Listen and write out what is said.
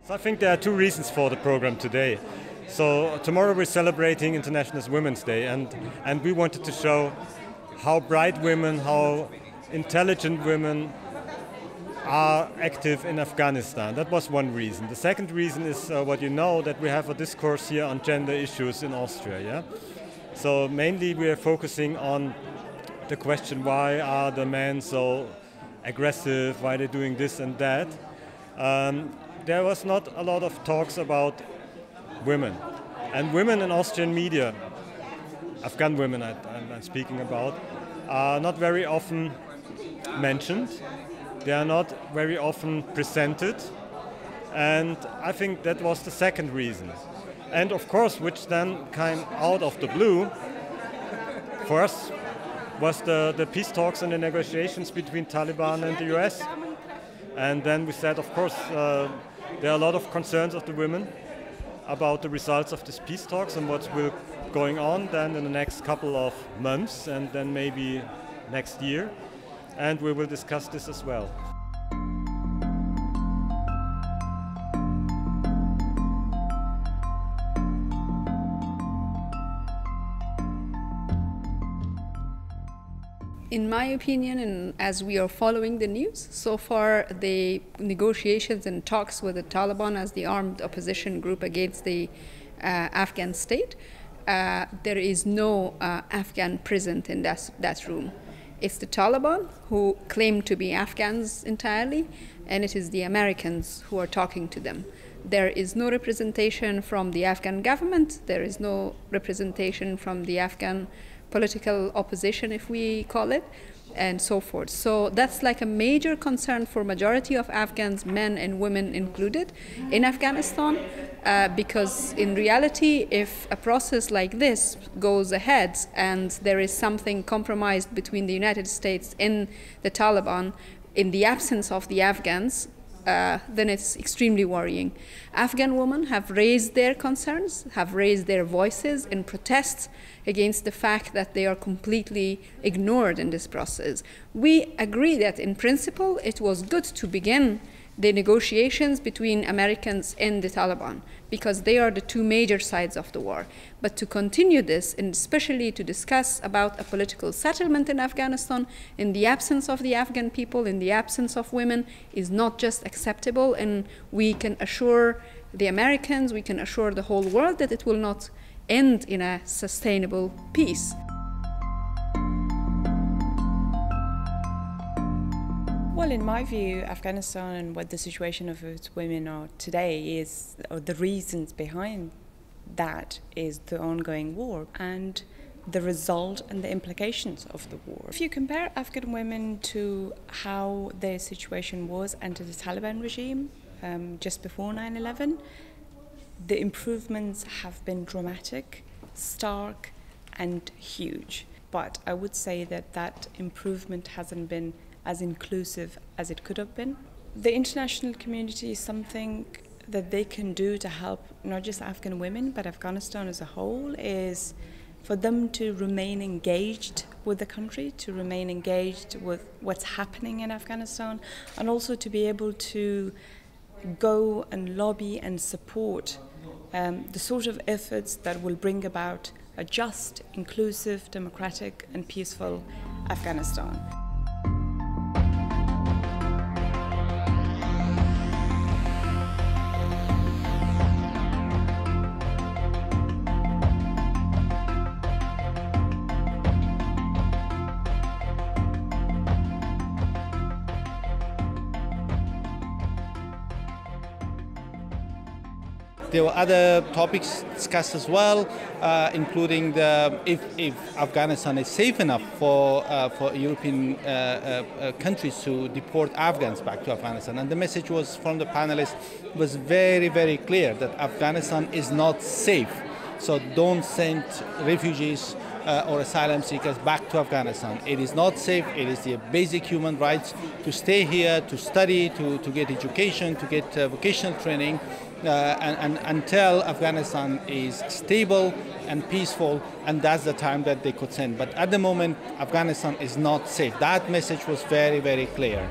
So I think there are two reasons for the program today. So tomorrow we're celebrating International Women's Day, and we wanted to show how bright women, how intelligent women are active in Afghanistan. That was one reason. The second reason is what you know, that we have a discourse here on gender issues in Austria. Yeah? So mainly we are focusing on the question, why are the men so aggressive, why are they doing this and that. There was not a lot of talks about women. And women in Austrian media, Afghan women I'm speaking about, are not very often mentioned. They are not very often presented. And I think that was the second reason. And of course, which then came out of the blue, for us, was the peace talks and the negotiations between Taliban and the US. And then we said, of course, there are a lot of concerns of the women about the results of these peace talks and what's going on then in the next couple of months and then maybe next year. And we will discuss this as well. In my opinion, and as we are following the news, so far the negotiations and talks with the Taliban as the armed opposition group against the Afghan state, there is no Afghan present in that room. It's the Taliban who claim to be Afghans entirely, and it is the Americans who are talking to them. There is no representation from the Afghan government, there is no representation from the Afghan political opposition, if we call it, and so forth. So that's like a major concern for majority of Afghans, men and women included, in Afghanistan, because in reality, if a process like this goes ahead and there is something compromised between the United States and the Taliban in the absence of the Afghans, then it's extremely worrying. Afghan women have raised their concerns, have raised their voices in protests against the fact that they are completely ignored in this process. We agree that in principle it was good to begin the negotiations between Americans and the Taliban, because they are the two major sides of the war. But to continue this, and especially to discuss about a political settlement in Afghanistan, in the absence of the Afghan people, in the absence of women, is not just acceptable, and we can assure the Americans, we can assure the whole world that it will not end in a sustainable peace. Well, in my view, Afghanistan and what the situation of its women are today is, or the reasons behind that, is the ongoing war and the result and the implications of the war. If you compare Afghan women to how their situation was under the Taliban regime just before 9/11, the improvements have been dramatic, stark, and huge. But I would say that that improvement hasn't been as inclusive as it could have been. The international community is something that they can do to help not just Afghan women, but Afghanistan as a whole, is for them to remain engaged with the country, to remain engaged with what's happening in Afghanistan, and also to be able to go and lobby and support the sort of efforts that will bring about a just, inclusive, democratic, and peaceful Afghanistan. There were other topics discussed as well, including if Afghanistan is safe enough for European countries to deport Afghans back to Afghanistan. And the message was from the panelists was very, very clear that Afghanistan is not safe. So don't send refugees or asylum seekers back to Afghanistan. It is not safe. It is their basic human rights to stay here, to study, to get education, to get vocational training. And until Afghanistan is stable and peaceful, and that's the time that they could send. But at the moment, Afghanistan is not safe. That message was very, very clear.